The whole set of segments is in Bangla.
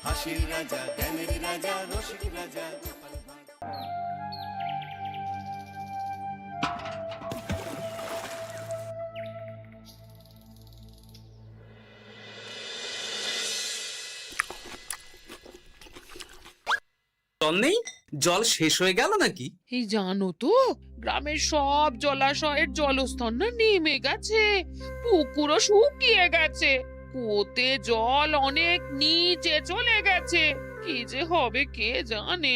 হাসির রাজা, জ্ঞানের রাজা, রসিক রাজা। জল নেই? জল শেষ হয়ে গেল নাকি? এই জানো তো, গ্রামের সব জলাশয়ের জলস্তর না নেমে গেছে, পুকুরও শুকিয়ে গেছে, কুয়োতে জল অনেক নিচে চলে গেছে। কি যে হবে কে জানে।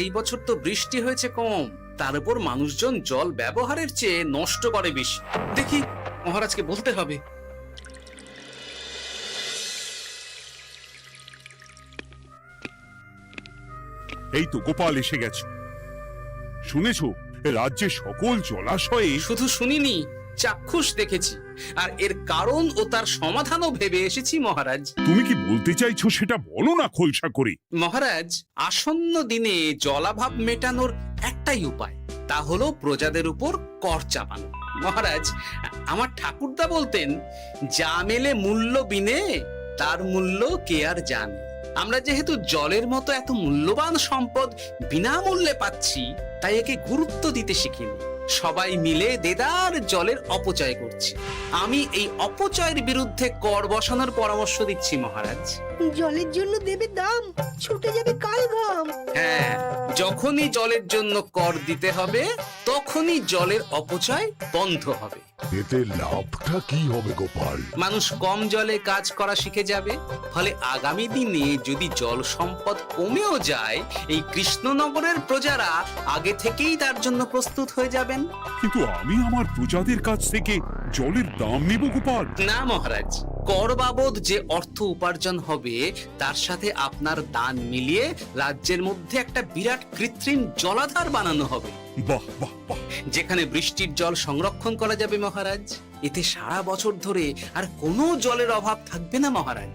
এই বছর তো বৃষ্টি হয়েছে কম, তার উপর মানুষজন জল ব্যবহারের চেয়ে নষ্ট করে বেশি। দেখি, মহারাজকে বলতে হবে। এই তো গোপাল এসে গেছে। শুনেছো, রাজ্যের সকল জলাশয়ে শুধু শুনিনি, চাক্ষুষ দেখেছি, আর এর কারণ ও তার সমাধানও ভেবে এসেছি মহারাজ। তুমি কি বলতে চাইছো সেটা বলো না খোলসা করে। মহারাজ, আসন্ন দিনে জলাভাব মেটানোর একটাই উপায়, তা হলো প্রজাদের উপর কর চাপানো। মহারাজ, আমার ঠাকুরদা বলতেন, যা মেলে মূল্য বিনে তার মূল্য কে আর জানে। আমরা যেহেতু জলের মতো এত মূল্যবান সম্পদ বিনামূল্যে পাচ্ছি, তাই একে গুরুত্ব দিতে শিখিনি। সবাই মিলে দেদার জলের অপচয় করছি। আমি এই অপচয়ের বিরুদ্ধে কর বসানোর পরামর্শ দিচ্ছি মহারাজ। জলের জন্য দেবে দাম, ছুটে যাবে কাল ঘাম। হ্যাঁ, যখনই জলের জন্য কর দিতে হবে, তখনই জলের অপচয় বন্ধ হবে। এতে লাভটা কি হবে গোপাল? মানুষ কম জলে কাজ করা শিখে যাবে, ফলে আগামী দিনে যদি জল সম্পদ কমেও যায়, এই কৃষ্ণনগরের প্রজারা আগে থেকেই তার জন্য প্রস্তুত হয়ে যাবেন। কিন্তু আমি আমার প্রজাদের কাছ থেকে জলের দাম নেব গোপাল? না মহারাজ, কর বাবদ যে অর্থ উপার্জন হবে, তার সাথে আপনার দান মিলিয়ে রাজ্যের মধ্যে একটা বিরাট কৃত্রিম জলাধার বানানো হবে। বাহ বাহ বাহ! যেখানে বৃষ্টির জল সংরক্ষণ করা যাবে মহারাজ। এতে সারা বছর ধরে আর কোনো জলের অভাব থাকবে না মহারাজ।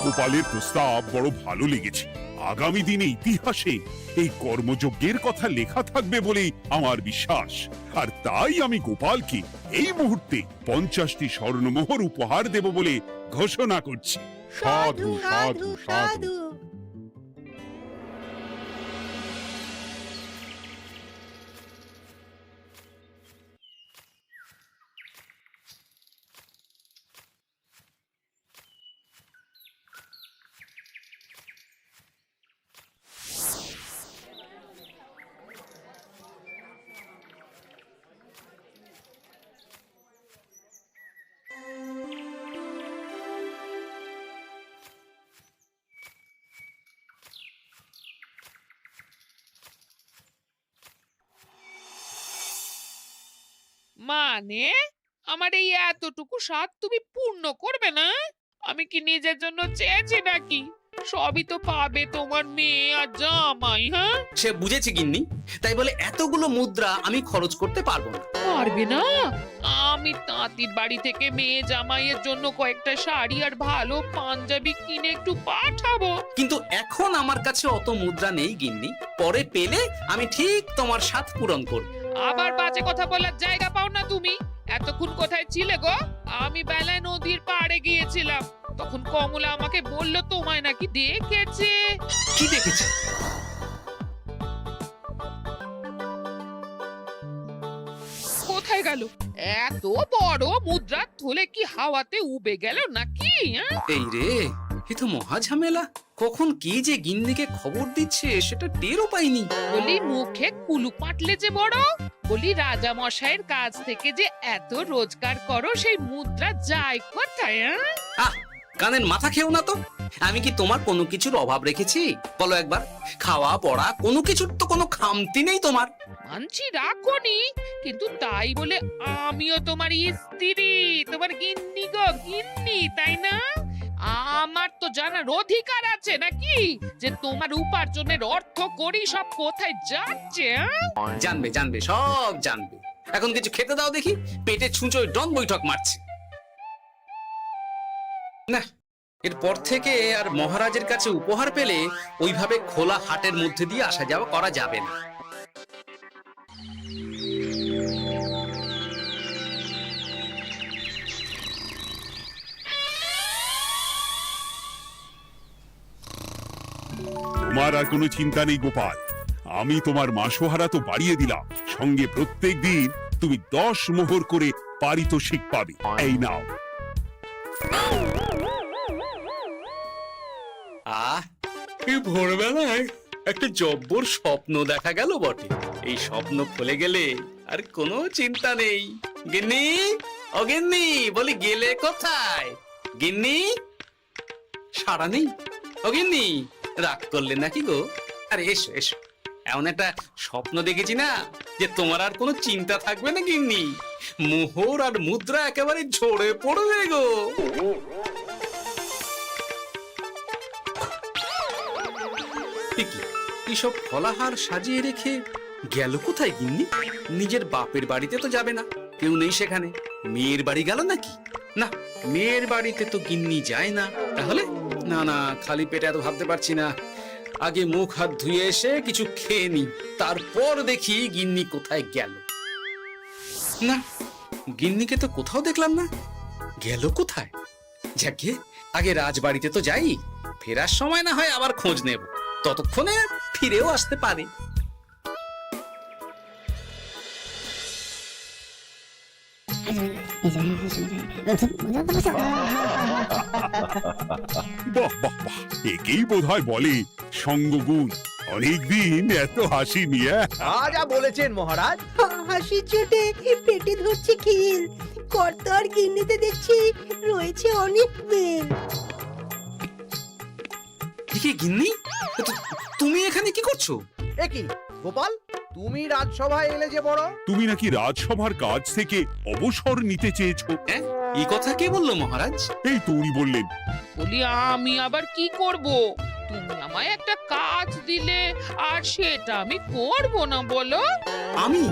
গোপালের প্রস্তাব বড় ভালো লেগেছে। আগামী দিনে ইতিহাসে এই কর্মযজ্ঞের কথা লেখা থাকবে বলেই আমার বিশ্বাস। আর তাই আমি গোপালকে এই মুহূর্তে 50টি স্বর্ণমোহর উপহার দেব বলে ঘোষণা করছি। সাধু সাধু সাধু। মানে আমার এই এতটুকু স্বাদ তুমি পূর্ণ করবে না? আমি কি নিজের জন্য চেয়েছি নাকি? সবই তো পাবে তোমার মেয়ে আর জামাই। হ্যাঁ, সে বুঝেছি গিন্নি, তাই বলে এতগুলো মুদ্রা আমি খরচ করতে পারবো না। পারবে না? আমি তাঁতির বাড়ি থেকে মেয়ে জামাইয়ের জন্য কয়েকটা শাড়ি আর ভালো পাঞ্জাবি কিনে একটু পাঠাবো। কিন্তু এখন আমার কাছে অত মুদ্রা নেই গিন্নি, পরে পেলে আমি ঠিক তোমার স্বাদ পূরণ করব। আবার বাজে কথা বলার জায়গা পাও না তুমি। এতক্ষণ কোথায় ছিলে গো? আমি বেলায় নদীর পাড়ে গিয়েছিলাম, তখন কমলা আমাকে বললো তোমায় নাকি দেখেছে। কি দেখেছি? কোথায় গেল? এত বড় মুদ্রা থলে কি হাওয়াতে উবে গেল নাকি? এই রে, এ তো মহা ঝামেলা। কখন কি যে গিন্নিকে খবর দিচ্ছে সেটা টেরও পাইনি। বলি মুখে কুলু পাটলে যে বড়, বলি রাজা মশাইয়ের কাছ থেকে যে এত রোজগার করো, সেই মুদ্রা যায় কোথায়? আহ, কানের মাথা খেও না তো। আমি কি তোমার কোনো কিছুর অভাব রেখেছি? বলো একবার। খাওয়া পড়া কোনো কিছুর তো কোনো খামতি নেই তোমার। মানছি রাখোনি, কিন্তু তাই বলে আমিও তোমার স্ত্রী, তোমার গিন্নি গো গিন্নি, তাই না? আমার তো জানার অধিকার আছে নাকি যে তোমার উপার্জনের অর্থ করি সব কোথায় যাচ্ছে? জানবে জানবে, সব জানবে। এখন কিছু খেতে দাও দেখি, পেটে ছুঁচোয় ডন বৈঠক মারছে। না, এরপর থেকে আর মহারাজের কাছে উপহার পেলে ওইভাবে খোলা হাটের মধ্যে দিয়ে আসা যাওয়া করা যাবে না। তোমার আর কোনো চিন্তা নেই গোপাল, আমি তোমার মাসোহারা তো বাড়িয়ে দিলাম, সঙ্গে প্রত্যেক দিন তুমি 10 মোহর করে পারিতোষিক পাবে। এই নাও। এই ভোরবেলায় একটা জব্বর স্বপ্ন দেখা গেল বটে। এই স্বপ্ন ফলে গেলে আর কোনো চিন্তা নেই। গিন্নি, ও গিন্নি, বলি গেলে কোথায়? গিন্নি, সারা নেই? ও গিন্নি, রাগ করলে নাকি গো? আরে এসো এসো, এমন একটা স্বপ্ন দেখেছি না যে তোমার আর কোনো চিন্তা থাকবে না গিন্নি। মোহর আর মুদ্রা একেবারে ঝরে পড়বে গো। এইসব ফলাহার সাজিয়ে রেখে গেল কোথায় গিন্নি? নিজের বাপের বাড়িতে তো যাবে না, কেউ নেই সেখানে। মেয়ের বাড়ি গেল নাকি? না, মেয়ের বাড়িতে তো গিন্নি যায় না। তাহলে না না, খালি পেটে এত ভাবতে পারছি না। আগে মুখ হাত ধুয়ে এসে কিছু খেয়ে নি, তারপর দেখি গিন্নি কোথায় গেল। না, গিন্নিকে তো কোথাও দেখলাম না। গেল কোথায়? যাকে আগে রাজবাড়িতে তো যাই, ফেরার সময় না হয় আবার খোঁজ নেব, ততক্ষণে ফিরেও আসতে পারে। বাহ বাহ বাহ, একেই বোধহয় বলে সঙ্গগুণ। অনেকদিন এত হাসি নিয়ে। যা বলেছেন মহারাজ। হাসির চোটে পেটে ধরছে খিল। কর্তার গিন্নিতে দেখছি রয়েছে অনেক প্রেম। কি গিন্নি, তুমি এখানে কি করছো? কি গোপাল, তুমি রাজসভায় এলে যে বড়? তুমি নাকি রাজসভার কাজ থেকে অবসর নিতে চেয়েছো? হ্যাঁ, এই কথা কে বললো মহারাজ? এই তো উনি বললেন। বলি আমি আবার কি করব? তুমি আমায় একটা কাজ দিলে আর সেটা আমি করব না বলো? আমি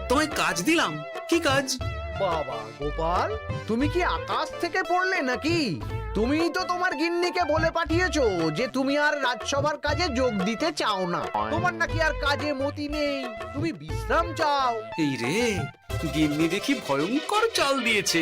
তোমায় কাজ দিলাম? কি কাজ? বাবা গোপাল, তুমি কি আকাশ থেকে পড়লে নাকি? তুমি তো তোমার গিন্নিকে বলে পাঠিয়েছো যে তুমি আর রাজসভার কাজে যোগ দিতে চাও না। তোমার নাকি আর কাজে মতি নেই, তুমি বিশ্রাম চাও। এই রে, গিন্নি দেখি ভয়ঙ্কর চাল দিয়েছে।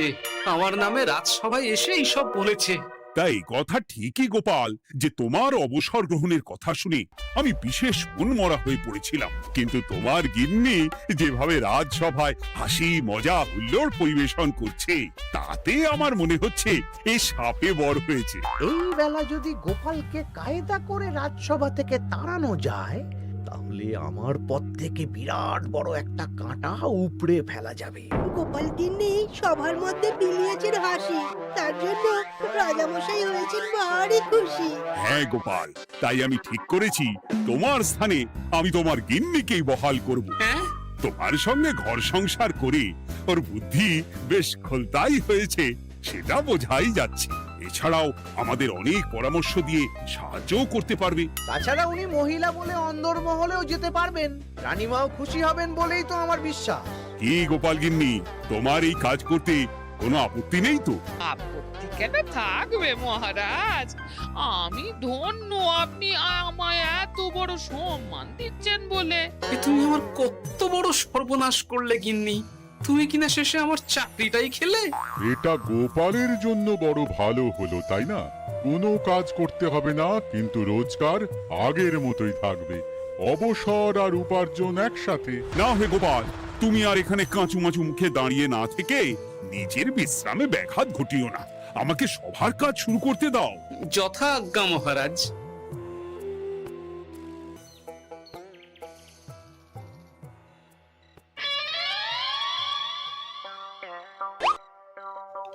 আমার নামে রাজসভায় এসে এইসব বলেছে। তাই কথা ঠিকই গোপাল, যে তোমার অবসর গ্রহণের কথা শুনে আমি বিশেষ মনমরা হয়ে পড়েছিলাম। কিন্তু তোমার গিন্নি যেভাবে রাজসভায় হাসি মজা হুল্লোড় পরিবেশন করছে, তাতে আমার মনে হচ্ছে এ সাপে বড় হয়েছে। এই বেলা যদি গোপালকে কায়দা করে রাজসভা থেকে তাড়ানো যায়, তাহলে আমার পথ থেকে বিরাট বড় একটা কাঁটা উপড়ে ফেলা যাবে। গোপাল গিন্নি সবার মধ্যে বিলিয়েছেন হাসি, তার জন্য রাজামশাই হয়েছেন ভারী খুশি। হ্যাঁ গোপাল, তাই আমি ঠিক করেছি তোমার স্থানে আমি তোমার গিন্নিকেই বহাল করব। হ্যাঁ, তোমার সঙ্গে ঘর সংসার করে ওর বুদ্ধি বেশ খোলতাই হয়েছে, সেটা বোঝাই যাচ্ছে। এছাড়াও আমাদের অনেক পরামর্শ দিয়ে সাহায্যও করতে পারবে। তাছাড়া উনি মহিলা বলে অন্দরমহলেও যেতে পারবেন, রানীমাও খুশি হবেন বলেই তো আমার বিশ্বাস। কি গোপাল গিন্নি, তোমার এই কাজ করতে কোনো আপত্তি নেই তো? আপত্তি কেন থাকবে মহারাজ? আমি ধন্য আপনি আমায় এত বড় সম্মান দিচ্ছেন বলে। এ তুমি আমার কত বড় সর্বনাশ করলে গিন্নি। তুমি কিনা শেষে আমার চাকরিটাই খেলে। এটা গোপালের জন্য বড় ভালো হলো, তাই না? কোনো কাজ করতে হবে না, কিন্তু রোজগার আগের মতোই থাকবে। অবসর আর উপার্জন একসাথে। না হে গোপাল, তুমি আর এখানে কাঁচু মাচু মুখে দাঁড়িয়ে না থেকে নিজের বিশ্রামে ব্যাঘাত ঘটিও না। আমাকে সবার কাজ শুরু করতে দাও। যথা আজ্ঞা মহারাজ।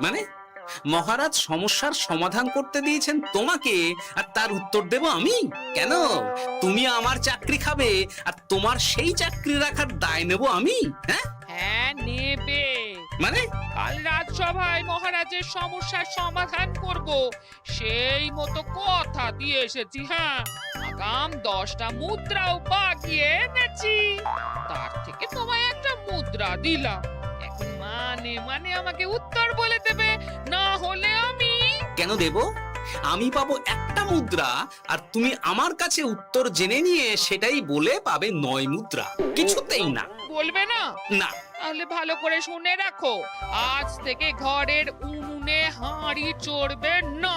মানে মহারাজ সমস্যার সমাধান করতে দিয়েছেন তোমাকে, আর তার উত্তর দেব আমি? কেন? তুমি আমার চাকরি খাবে আর তোমার সেই চাকরি রাখার দায় নেব আমি? হ্যাঁ হ্যাঁ, নেবে। মানে কাল রাজসভায় মহারাজের সমস্যার সমাধান করব, সেই মতো কথা দিয়ে এসেছি। হ্যাঁ, আগাম 10টা মুদ্রাও বাগিয়ে এনেছি। তার থেকে তোমায় একটা মুদ্রা দিলাম, এখন মানে মানে আমাকে উত্তর বলে দেবে, না হলে আমি কেন দেব? আমি পাবো একটা মুদ্রা, আর তুমি আমার কাছে উত্তর জেনে নিয়ে সেটাই বলে পাবে 9 মুদ্রা। কিছুতেই না। বলবে না? না। তাহলে ভালো করে শুনে রাখো, আজ থেকে ঘরের উনুনে হাঁড়ি চড়বে না।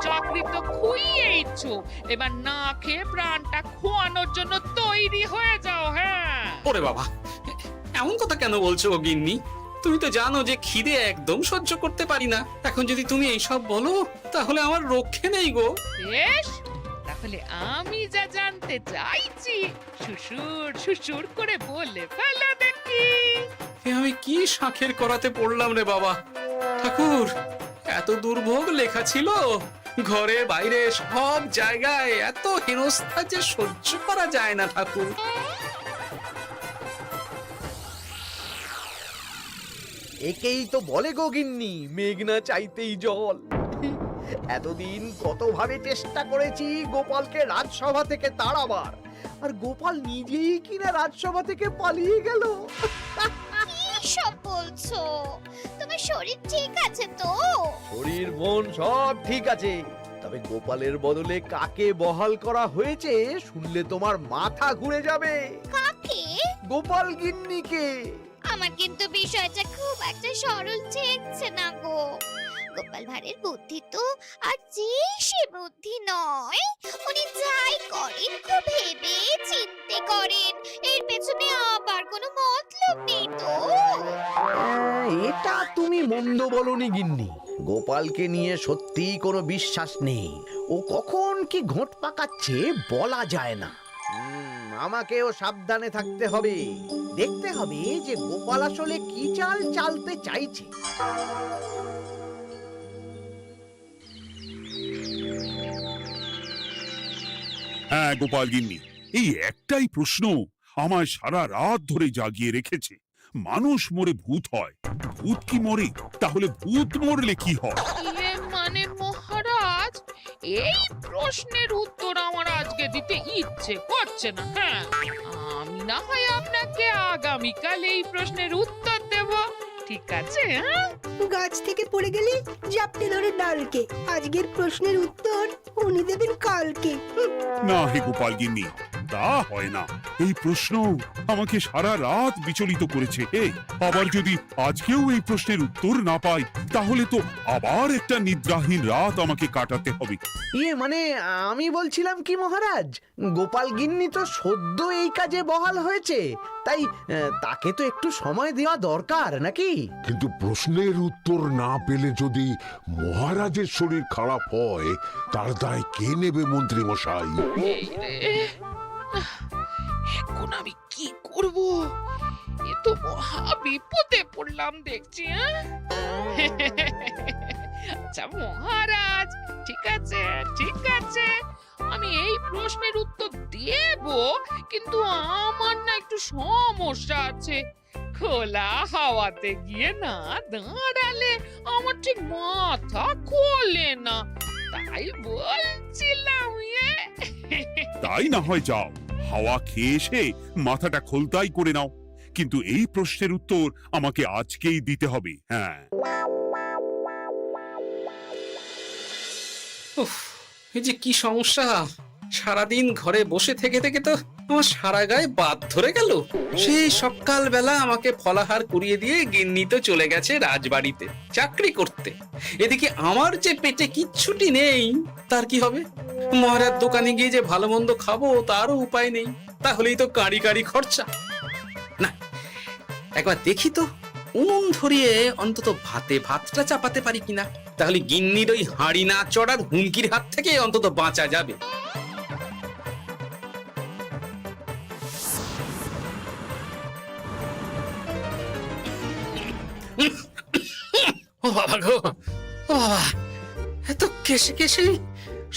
চাকরি তো খুইয়েই পেরেছো, এবার না খেয়ে প্রাণটা খোয়ানোর জন্য তৈরি হয়ে যাও। হ্যাঁ, ওরে বাবা, এমন কথা কেন বলছো গো গিন্নি? তুমি তো জানো যে খিদে একদম সহ্য করতে পারি না। এখন যদি তুমি এইসব বলো তাহলে আমার রক্ষে নেই গো। বেশ, তাহলে আমি যা জানতে চাইছি শ্বশুর শ্বশুর করে বলে ফেলো দেখি। এ আমি কি শাঁখের করাতে পড়লাম রে বাবা। ঠাকুর, এত দুর্ভোগ লেখা ছিল, ঘরে বাইরে সব জায়গায় এত হেনস্থা যে সহ্য করা যায় না ঠাকুর। একেই তো বলে গো গিন্নি, মেঘ না চাইতেই জল। এতদিন কতভাবে চেষ্টা করেছি গোপালকে রাজসভা থেকে তাড়াবার, আর গোপাল নিজেই কিনা রাজসভা থেকে পালিয়ে গেল। সব বলছো? তোমার শরীর ঠিক আছে তো? শরীর মন সব ঠিক আছে, তবে গোপালের বদলে কাকে বহাল করা হয়েছে শুনলে তোমার মাথা ঘুরে যাবে। কাকে? গোপাল গিন্নিকে। আমার কিন্তু বিষয়টা খুব একটা সরল ঠেকছে না গো। গোপাল ভাঁড়ের বুদ্ধি তো আর যে সে বুদ্ধি নয়। উনি যাই করেন খুব ভেবে চিন্তে করেন, এর পেছনে আবার কোনো মতলব নেই তো। এটা তুমি মন্দ বলনি গিন্নি। গোপালকে নিয়ে সত্যি কোনো বিশ্বাস নেই। ও কখন কি ঘোট পাকাচ্ছে বলা যায় না। আমাকেও সাবধানে থাকতে হবে। দেখতে হবে যে গোপাল আসলে কি চাল চালতে চাইছে। হ্যাঁ গোপাল গিন্নি, এই একটাই প্রশ্ন আমায় সারা রাত ধরে জাগিয়ে রেখেছে। মানুষ মরে ভূত হয়, ভূত কি মরে? তাহলে ভূত মরলে কি হয়? মানে মহারাজ, এই প্রশ্নের উত্তর আমার আজকে দিতে ইচ্ছে করছে না। হ্যাঁ, আমি না হয় আপনাকে আগামীকাল এই প্রশ্নের উত্তর দেব, ঠিক আছে? হ্যাঁ, গাছ থেকে পড়ে গেলে জাপটে ধরে ডালকে। আজকের প্রশ্নের উত্তর উনি দেবেন কালকে। না হে গোপাল গিন্নি, তা হয় না। এই প্রশ্ন আমাকে সারা রাত বিচলিত করেছে। আবার যদি আজকেও এই প্রশ্নের উত্তর না পাই তাহলে তো আবার একটা নিদ্রাহীন রাত আমাকে কাটাতে হবে। মানে আমি বলছিলাম কি মহারাজ, গোপাল গিন্নি তো সদ্য এই কাজে বহাল হয়েছে, তাই তাকে তো একটু সময় দেওয়া দরকার নাকি? কিন্তু প্রশ্নের উত্তর না পেলে যদি মহারাজের শরীর খারাপ হয় তার দায় কে নেবে মন্ত্রী মশাই? এই রে, এখন আমি কি করব? এ তো মহা বিপদে পড়লাম দেখছি। আচ্ছা মহারাজ, ঠিক আছে ঠিক আছে, আমি এই প্রশ্নের উত্তর দেব, কিন্তু আমার না একটু সমস্যা আছে। খোলা হাওয়াতে গিয়ে না দাঁড়ালে আমার ঠিক মাথা খোলে না, তাই বলছিলাম। তাই না হয় যাও, হাওয়া খেয়ে এসে মাথাটা খোলতাই করে নাও, কিন্তু এই প্রশ্নের উত্তর আমাকে আজকেই দিতে হবে। হ্যাঁ, উফ, এই যে কি সমস্যা! সারাদিন ঘরে বসে থেকে থেকে তো আমার সারা গায়ে বাদ ধরে গেল। সেই সকালবেলা আমাকে ফলাহার করিয়ে দিয়ে গিন্নি তো চলে গেছে রাজবাড়িতে চাকরি করতে। এদিকে আমার যে পেটে কিচ্ছুটি নেই, তার কি হবে? মহারাজ দোকানে গিয়ে যে ভালো মন্দ খাবো তারও উপায় নেই, তাহলেই তো কাঁড়ি কাঁড়ি খরচা। না, একবার দেখি তো উনুন ধরিয়ে অন্তত ভাতটা চাপাতে পারি কিনা, তাহলে গিন্নির ওই হাঁড়ি না চড়ার হুমকির হাত থেকে অন্তত বাঁচা যাবে। ও বাবা গো, ও বাবা, এত কেসে কেসে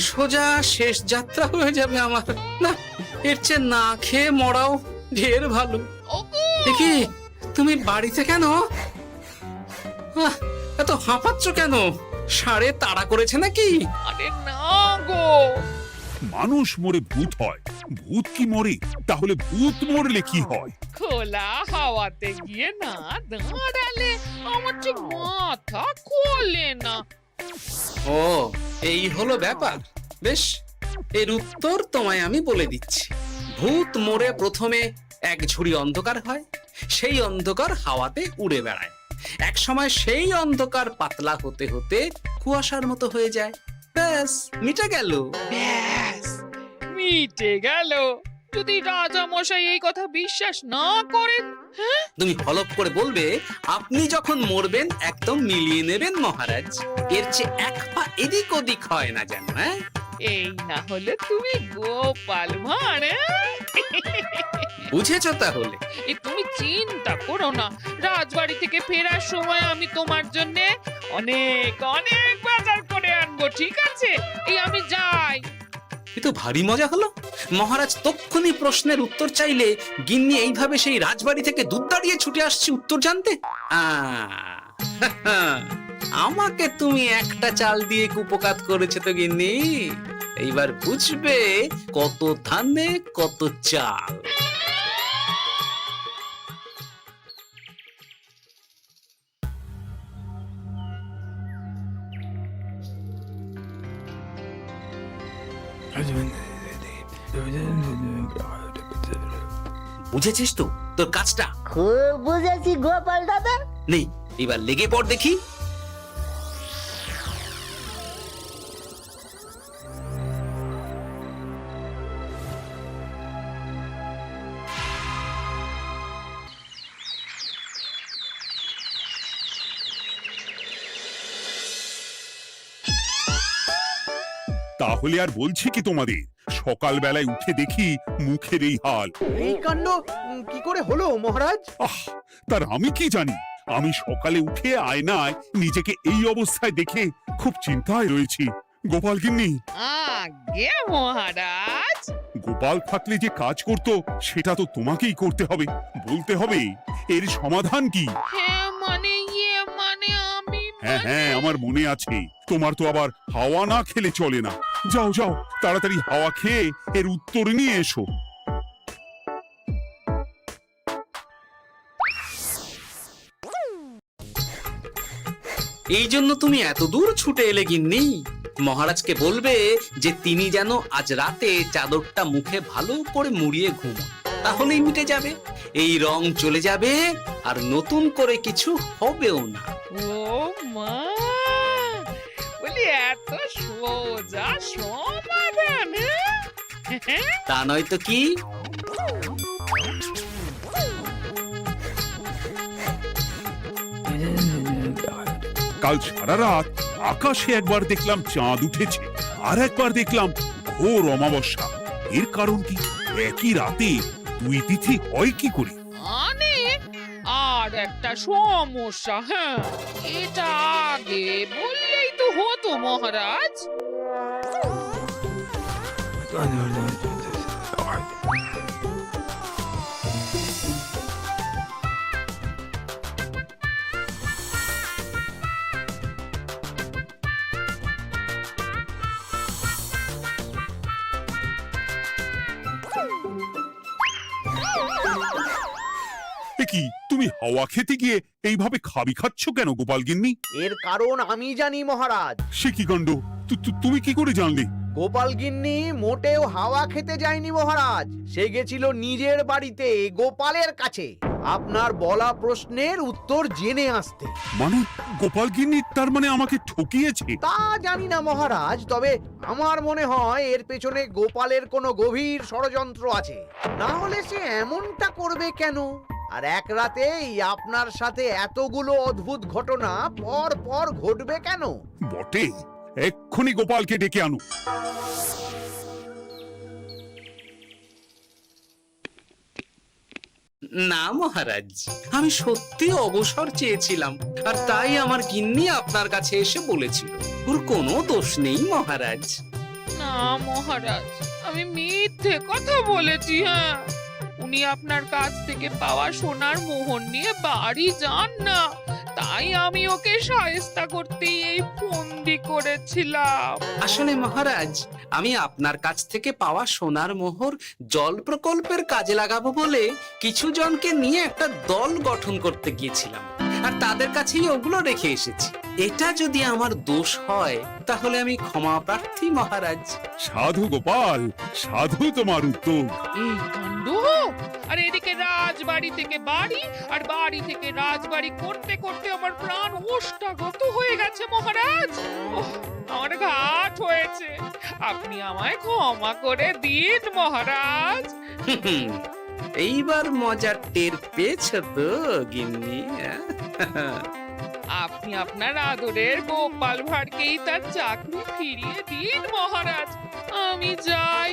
সোজা শেষ যাত্রা হয়ে যাবে আমার। না, এর চেয়ে না খেয়ে মরাও ঢের ভালো। দেখি তুমি বাড়িতে কেন? এত হাঁপাচ্ছ কেন? ষাঁড়ে তাড়া করেছে নাকি? আরে না গো, মানুষ মরে ভূত হয়, ভূত কি মরে? তাহলে ভূত মরলে কি হয়? খোলা হাওয়াতে গিয়ে না দাঁড়ালে আমার ঠিক মাথা খোলে না। ও, এই হলো ব্যাপার। বেশ, এর উত্তর তোমায় আমি বলে দিচ্ছি। ভূত মরে প্রথমে এক ঝুড়ি অন্ধকার হয়, সেই অন্ধকার হাওয়াতে উড়ে বেড়ায়। এক সময় সেই অন্ধকার পাতলা হতে হতে কুয়াশার মতো হয়ে যায়। ব্যাস মিটে গেল। ব্যাস মিটে গেল। যদি রাজা মশাই এই কথা বিশ্বাস না করেন, তুমি হলপ করে বলবে আপনি যখন মরবেন একদম মিলিয়ে নেবেন মহারাজ, এর চেয়ে এক পা এদিক ওদিক হয় না যেন। হ্যাঁ, এই না হলে তুমি গোপাল ভাঁড়। বুঝেছো তাহলে? এই তুমি চিন্তা করো না, রাজবাড়ি থেকে ফেরার সময় আমি তোমার জন্য অনেক অনেক বাজার করে আনবো, ঠিক আছে? এই আমি যাই। এ তো ভারী মজা হলো। মহারাজ তক্ষুনি প্রশ্নের উত্তর চাইলে গিন্নি এইভাবে সেই রাজবাড়ি থেকে দুধ দাঁড়িয়ে ছুটে আসছে উত্তর জানতে। আমাকে তুমি একটা চাল দিয়ে কুপকাত করেছে তো গিন্নি। এইবার বুঝবে কত ধানে কত চাল। বুঝেছিস তো তোর কাজটা? খুব বুঝেছি গোপাল দাদা। নেই, এবার লেগে পড় দেখি। তাহলে আর বলছি কি তোমাদের, সকালবেলায় উঠে দেখি মুখের এই হাল। এই কাণ্ড কি করে হলো মহারাজ? তার আমি কি জানি। আমি সকালে উঠে আয়নায় নিজেকে এই অবস্থায় দেখে খুব চিন্তায় রয়েছি। গোপাল গিন্নি, আগে মহারাজ, গোপাল থাকলে যে কাজ করতো সেটা তো তোমাকেই করতে হবে। বলতে হবে এর সমাধান কি। হ্যাঁ মানে আমি হ্যাঁ হ্যাঁ, আমার মনে আছে। তোমার তো আবার হাওয়া না খেলে চলে না। যাও যাও, তাড়াতাড়ি হাওয়া খেয়ে এর উত্তর নিয়ে এসো। এই জন্য তুমি এত দূর ছুটে এলে গিন্নি? মহারাজকে বলবে যে তিনি যেন আজ রাতে চাদরটা মুখে ভালো করে মুড়িয়ে ঘুমোন, তাহলেই মিটে যাবে। এই রং চলে যাবে আর নতুন করে কিছু হবেও না। ও মা, বলি এত সোজা সমাধান? তা নয় তো কি? কাল সারা রাত আকাশে একবার দেখলাম চাঁদ উঠেছে, আর একবার দেখলাম ঘোর অমাবস্যা। এর কারণ কি? একই রাতে দুই তিথি হয় কি করে? মানে আর একটা সমস্যা। হ্যাঁ, এটা আগে বললেই তো হতো মহারাজ। এ কি, তুমি হাওয়া খেতে গিয়ে এইভাবে খাবি খাচ্ছ কেন গোপাল গিন্নি? এর কারণ আমি জানি মহারাজ। সে কি কাণ্ড! তুমি কি করে জানলে? গোপাল গিন্নি মোটেও হাওয়া খেতে যায়নি মহারাজ, সে গেছিল নিজের বাড়িতে গোপালের কাছে আপনার বলা প্রশ্নের উত্তর জেনে আসতে। মানে গোপাল গিন্নি তার মানে আমাকে ঠকিয়েছে? তা জানি না মহারাজ, তবে আমার মনে হয় এর পেছনে গোপালের কোনো গভীর ষড়যন্ত্র আছে। না হলে সে এমনটা করবে কেন? আর এক রাতেই আপনার সাথে এতগুলো অদ্ভুত ঘটনা পর পর ঘটবে কেন? বটে, এক্ষুনি গোপালকে ডেকে আনো। না মহারাজ, আমি সত্যি অবসর চেয়েছিলাম, আর তাই আমার গিন্নি আপনার কাছে এসে বলেছিল। ওর কোনো দোষ নেই মহারাজ। না মহারাজ, আমি মিথ্যে কথা বলেছি। হ্যাঁ, উনি আপনার কাছ থেকে পাওয়া সোনার মোহর নিয়ে বাড়ি যান না, তাই আমি ওকে শায়েস্তা করতে এই ফন্দি করেছিলাম। আসলে মহারাজ, আমি আপনার কাছ থেকে পাওয়া সোনার মোহর জল প্রকল্পের কাজে লাগাবো বলে কিছু জনকে নিয়ে একটা দল গঠন করতে গিয়েছিলাম। আর তাদের কাছেই ওগুলো রেখে এসেছি। এটা যদি আমার দোষ হয় তাহলে আমি ক্ষমা প্রার্থী মহারাজ। সাধু গোপাল, সাধু তোমার উত্তর। এই কাণ্ড! আর এদিকে রাজবাড়ি থেকে বাড়ি আর বাড়ি থেকে রাজবাড়ি করতে করতে আমার প্রাণ ওষ্ঠাগত হয়ে গেছে মহারাজ। ওহ, আমার ঘাট হয়েছে, আপনি আমায় ক্ষমা করে দিন মহারাজ। হুম, এইবার মজার টের পেয়েছ তো গিন্নি? আপনি আপনার আদরের গোপাল ভাঁড়কেই তার চাকরি ফিরিয়ে দিন মহারাজ। আমি যাই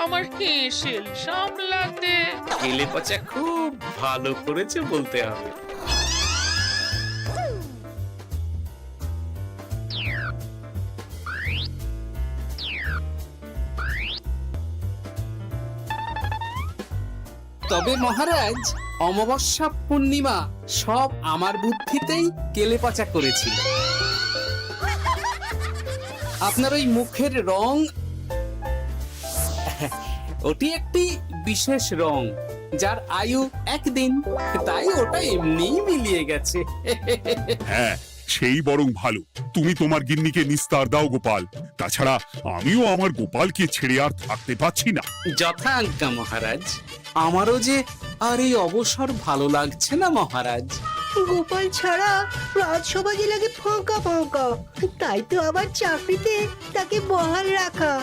আমার হেসেল সামলাতে। কেলে পচা খুব ভালো করেছে বলতে হবে। তবে মহারাজ, অমাবস্যা পূর্ণিমা সব আমার বুদ্ধিতেই কেলেপচা করেছিল। আপনার ওই মুখের রং, ওটি একটি বিশেষ রং যার আয়ু একদিন, তাই ওটা এমনিই মিলিয়ে গেছে। হ্যাঁ, সেই বরং ভালো। তুমি তোমার গিন্নিকে নিস্তার দাও গোপাল। তাছাড়া আমিও আমার গোপালকে ছেড়ে আর থাকতে পারছি না। যথা আজ্ঞা মহারাজ। আমারও যে আর এই অবসর ভালো লাগছে না মহারাজ। গোপাল ছাড়া রাজসভা যে লাগে ফাঁকা ফাঁকা, তাই তো আবার চাকরিতে তাকে বহাল রাখা।